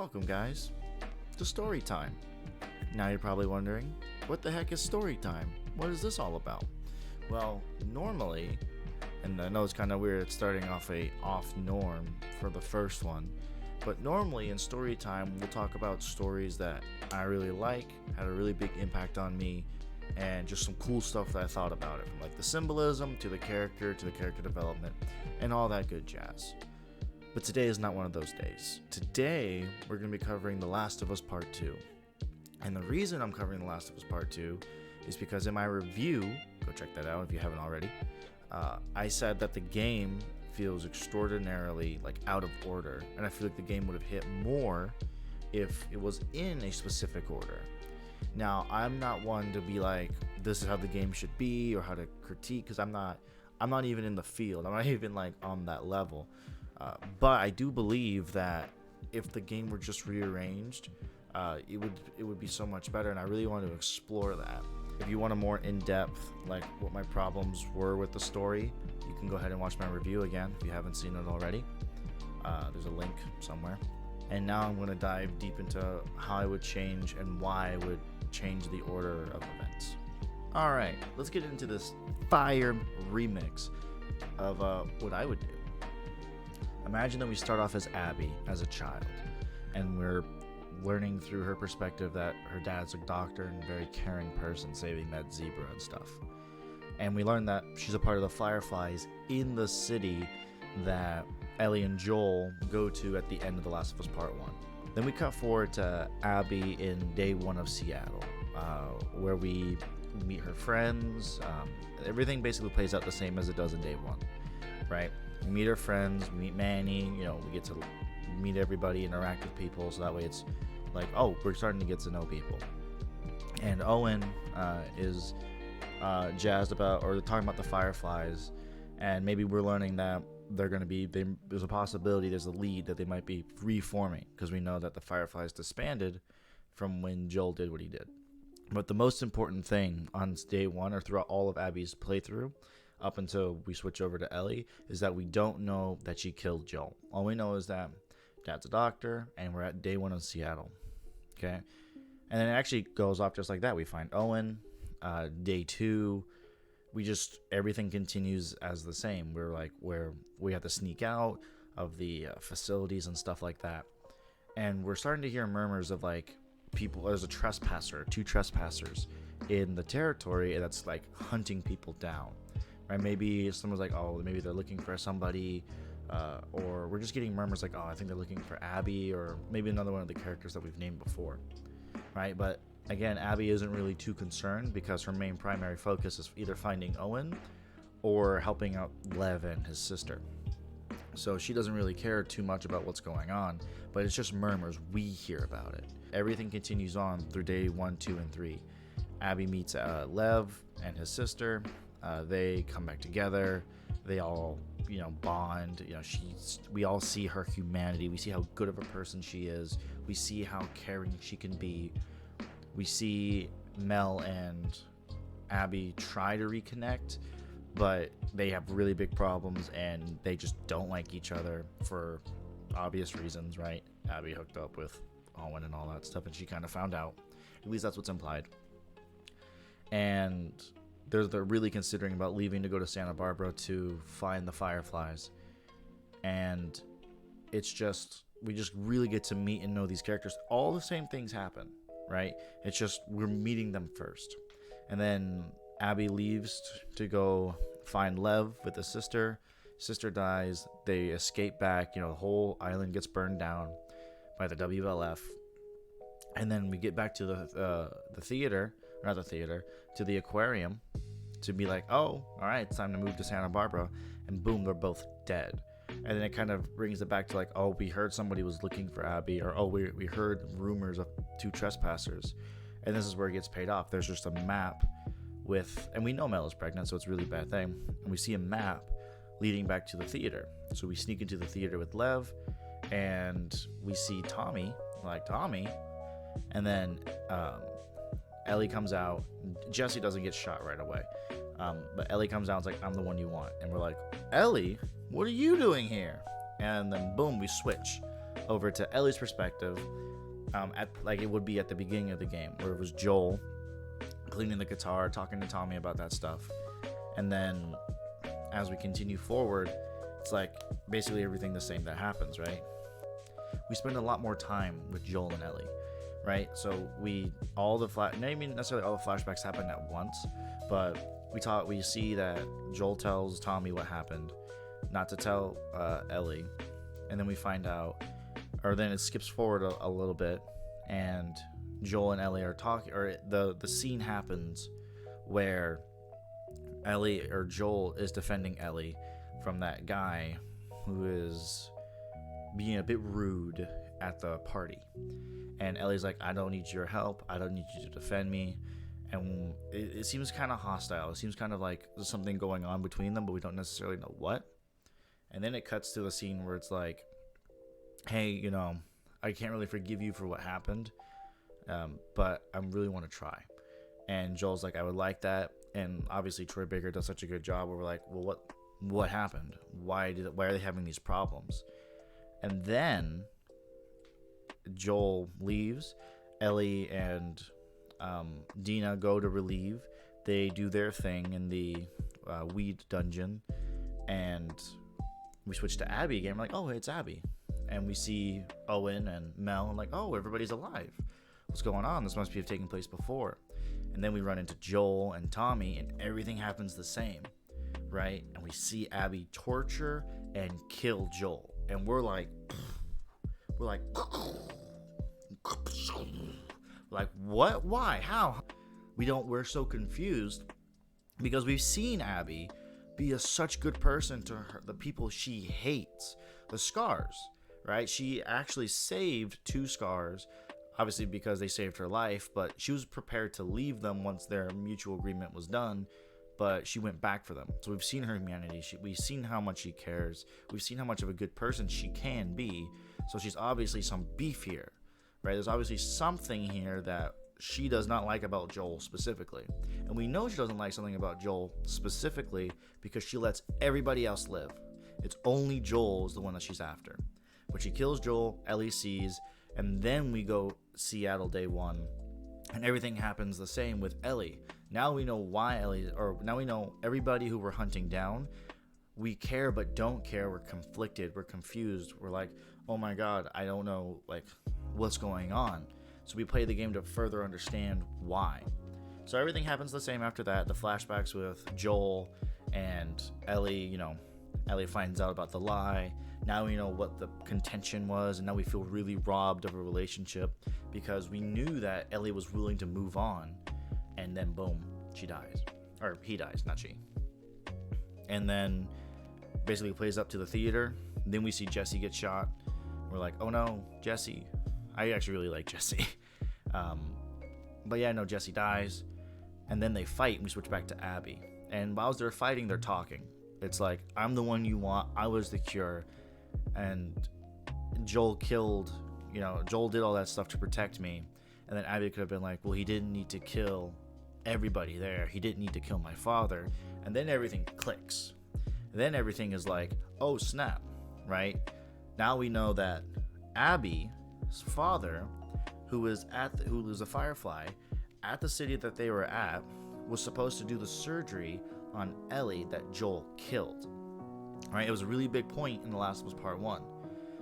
Welcome, guys, to Story Time. Now you're probably wondering, what the heck is Story Time? What is this all about? Well, normally, and I know it's kind of weird starting off a off norm for the first one, but normally in Story Time, we'll talk about stories that I really like, had a really big impact on me, and just some cool stuff that I thought about it, from like the symbolism to the character development, and all that good jazz. But today is not one of those days. Today, we're going to be covering The Last of Us Part 2. And the reason I'm covering The Last of Us Part 2 is because in my review, go check that out if you haven't already, I said that the game feels extraordinarily out of order, and I feel like the game would have hit more if it was in a specific order. Now, I'm not one to be like, this is how the game should be, or how to critique, because I'm not even in the field. I'm not even on that level. But I do believe that if the game were just rearranged, it would be so much better, and I really want to explore that. If you want a more in-depth, what my problems were with the story, you can go ahead and watch my review again if you haven't seen it already. There's a link somewhere. And now I'm going to dive deep into how I would change and why I would change the order of events. Alright, let's get into this fire remix of what I would do. Imagine that we start off as Abby, as a child, and we're learning through her perspective that her dad's a doctor and a very caring person, saving that zebra and stuff. And we learn that she's a part of the Fireflies in the city that Ellie and Joel go to at the end of The Last of Us Part 1. Then we cut forward to Abby in day one of Seattle, where we meet her friends. Everything basically plays out the same as it does in day one, right? We meet her friends, we meet Manny, we get to meet everybody, interact with people, so that way it's we're starting to get to know people. And Owen is jazzed about, or they're talking about the Fireflies, and maybe we're learning that there's a possibility, there's a lead that they might be reforming, because we know that the Fireflies disbanded from when Joel did what he did. But the most important thing on day one, or throughout all of Abby's playthrough, up until we switch over to Ellie, is that we don't know that she killed Joel. All we know is that Dad's a doctor, and we're at day one in Seattle. Okay? And then it actually goes off just like that. We find Owen. Day two, everything continues as the same. Where we have to sneak out of the facilities and stuff like that. And we're starting to hear murmurs of people, there's two trespassers in the territory that's hunting people down. Right? Maybe someone's maybe they're looking for somebody, or we're just getting murmurs I think they're looking for Abby, or maybe another one of the characters that we've named before, right? But again, Abby isn't really too concerned because her main primary focus is either finding Owen or helping out Lev and his sister. So she doesn't really care too much about what's going on, but it's just murmurs. We hear about it. Everything continues on through day 1, 2, and 3. Abby meets Lev and his sister. They come back together. They all, bond. We all see her humanity. We see how good of a person she is. We see how caring she can be. We see Mel and Abby try to reconnect, but they have really big problems, and they just don't like each other for obvious reasons, right? Abby hooked up with Owen and all that stuff, and she kind of found out. At least that's what's implied. And they're really considering about leaving to go to Santa Barbara to find the Fireflies. And we just really get to meet and know these characters. All the same things happen, right? It's just we're meeting them first. And then Abby leaves to go find Lev with his sister. Sister dies. They escape back. The whole island gets burned down by the WLF. And then we get back to the theater, not the theater, to the aquarium, to be oh, all right, it's time to move to Santa Barbara, and boom, they're both dead. And then it kind of brings it back to oh, we heard somebody was looking for Abby, or oh, we heard rumors of two trespassers. And this is where it gets paid off. There's just a map and we know Mel is pregnant, so it's a really bad thing. And we see a map leading back to the theater. So we sneak into the theater with Lev, and we see Tommy, Tommy, and then Ellie comes out. Jesse doesn't get shot right away. But Ellie comes out and's I'm the one you want. And we're Ellie, what are you doing here? And then boom, we switch. over to Ellie's perspective, at like it would be at the beginning of the game, where it was Joel cleaning the guitar, talking to Tommy about that stuff, and then as we continue forward, it's like basically everything the same that happens, right? We spend a lot more time with Joel and Ellie, right? So not even necessarily all the flashbacks happen at once, but we see that Joel tells Tommy what happened, not to tell Ellie, and then we find out, or then it skips forward a little bit, and Joel and Ellie are talking, or the scene happens where Joel is defending Ellie from that guy who is being a bit rude at the party. And Ellie's like, I don't need your help. I don't need you to defend me. And it seems kind of hostile. It seems kind of like there's something going on between them, but we don't necessarily know what. And then it cuts to the scene where it's like, hey, I can't really forgive you for what happened, but I really want to try. And Joel's like, I would like that. And obviously Troy Baker does such a good job where we're like, well, what happened? Why are they having these problems? And then Joel leaves. Ellie and Dina go to relieve. They do their thing in the weed dungeon, and we switch to Abby again. We're like, oh, it's Abby. And we see Owen and Mel, and like, oh, everybody's alive. What's going on? This must have taken place before. And then we run into Joel and Tommy, and everything happens the same, right? And we see Abby torture and kill Joel, and we're like, what? Why? How? We're so confused because we've seen Abby be such good person to the people she hates, the Scars, right? She actually saved 2 Scars, obviously because they saved her life, but she was prepared to leave them once their mutual agreement was done, but she went back for them. So we've seen her humanity. We've seen how much she cares. We've seen how much of a good person she can be. So she's obviously some beef here, right? There's obviously something here that she does not like about Joel specifically. And we know she doesn't like something about Joel specifically because she lets everybody else live. It's only Joel is the one that she's after. But she kills Joel, Ellie sees, and then we go Seattle day 1, and everything happens the same with Ellie. Now we know why now we know everybody who we're hunting down. We care but don't care. We're conflicted. We're confused. We're like, oh my god, I don't know what's going on. So we play the game to further understand why. So everything happens the same after that. The flashbacks with Joel and Ellie, Ellie finds out about the lie. Now we know what the contention was, and now we feel really robbed of a relationship because we knew that Ellie was willing to move on, and then boom, she dies. Or he dies, not she. And then basically plays up to the theater. Then we see Jesse get shot. We're like, oh no, Jesse. I actually really like Jesse. But yeah, no, Jesse dies. And then they fight, and we switch back to Abby. And while they're fighting, they're talking. It's like, I'm the one you want. I was the cure. And Joel Joel did all that stuff to protect me. And then Abby could have been like, well, he didn't need to kill everybody there. He didn't need to kill my father. And then everything clicks. Then everything is like, oh, snap, right? Now we know that Abby's father, who was a Firefly, at the city that they were at, was supposed to do the surgery on Ellie that Joel killed. Right? It was a really big point in The Last of Us Part 1.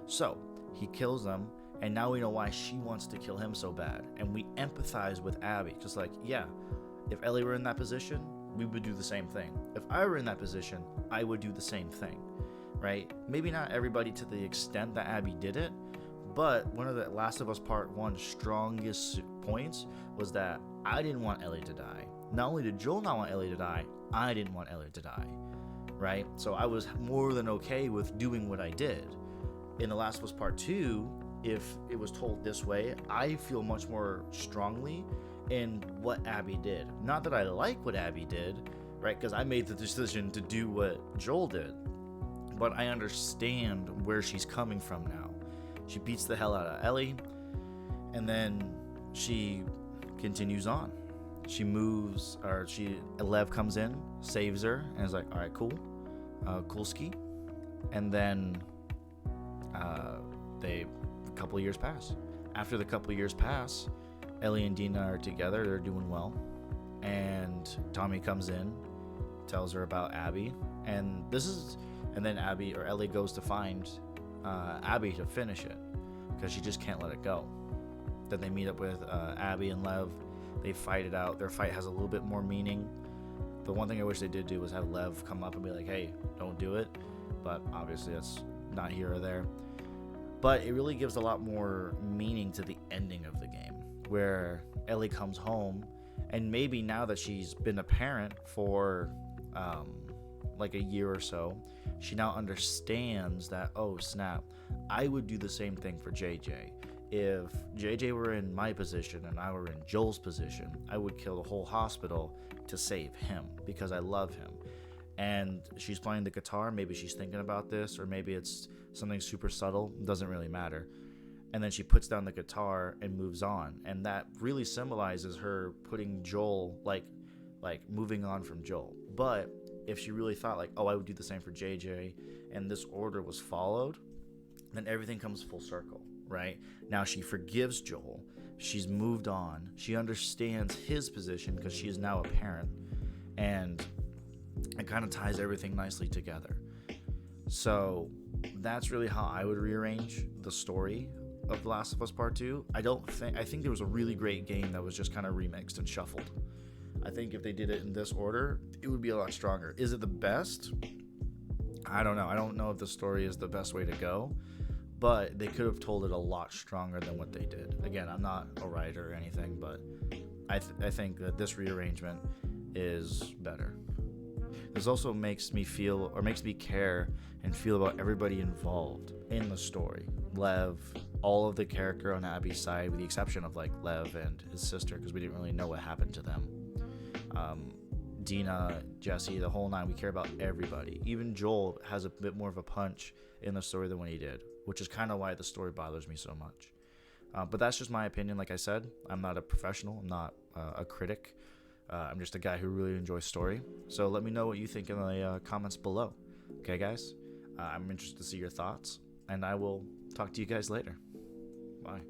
So, he kills them, and now we know why she wants to kill him so bad. And we empathize with Abby. Just like, yeah, if Ellie were in that position, we would do the same thing. If I were in that position, I would do the same thing. Right? Maybe not everybody to the extent that Abby did it, but one of the Last of Us Part 1's strongest points was that I didn't want Ellie to die. Not only did Joel not want Ellie to die, I didn't want Ellie to die. Right? So I was more than okay with doing what I did. In The Last of Us Part 2, if it was told this way, I feel much more strongly in what Abby did. Not that I like what Abby did, right? Because I made the decision to do what Joel did. But I understand where she's coming from now. She beats the hell out of Ellie, and then she continues on. She moves, Lev comes in, saves her, and is like, all right, cool ski. And then a couple of years pass. After the couple of years pass, Ellie and Dina are together. They're doing well, and Tommy comes in, tells her about Abby, and then Abby or Ellie goes to find Abby to finish it because she just can't let it go. Then they meet up with Abby and Lev. They fight it out. Their fight has a little bit more meaning. The one thing I wish they did do was have Lev come up and be like, hey, don't do it. But obviously that's not here or there. But it really gives a lot more meaning to the ending of the game, where Ellie comes home, and maybe now that she's been a parent for like a year or so, she now understands that, oh snap, I would do the same thing for JJ. If JJ were in my position and I were in Joel's position, I would kill the whole hospital to save him because I love him. And she's playing the guitar. Maybe she's thinking about this, or maybe it's something super subtle. It doesn't really matter. And then she puts down the guitar and moves on. And that really symbolizes her putting Joel, like moving on from Joel. But if she really thought like, oh, I would do the same for JJ, and this order was followed, then everything comes full circle. Right? Now she forgives Joel. She's moved on. She understands his position because she is now a parent. And it kind of ties everything nicely together. So that's really how I would rearrange the story of The Last of Us Part 2. I think there was a really great game that was just kind of remixed and shuffled. I think if they did it in this order, it would be a lot stronger. Is it the best? I don't know. I don't know if the story is the best way to go. But they could have told it a lot stronger than what they did. Again, I'm not a writer or anything, but I think that this rearrangement is better. This also makes me care and feel about everybody involved in the story. Lev, all of the character on Abby's side, with the exception of like Lev and his sister, because we didn't really know what happened to them. Dina, Jesse, the whole nine, we care about everybody. Even Joel has a bit more of a punch in the story than what he did, which is kind of why the story bothers me so much. But that's just my opinion. Like I said, I'm not a professional. I'm not a critic. I'm just a guy who really enjoys story. So let me know what you think in the comments below. Okay, guys? I'm interested to see your thoughts, and I will talk to you guys later. Bye.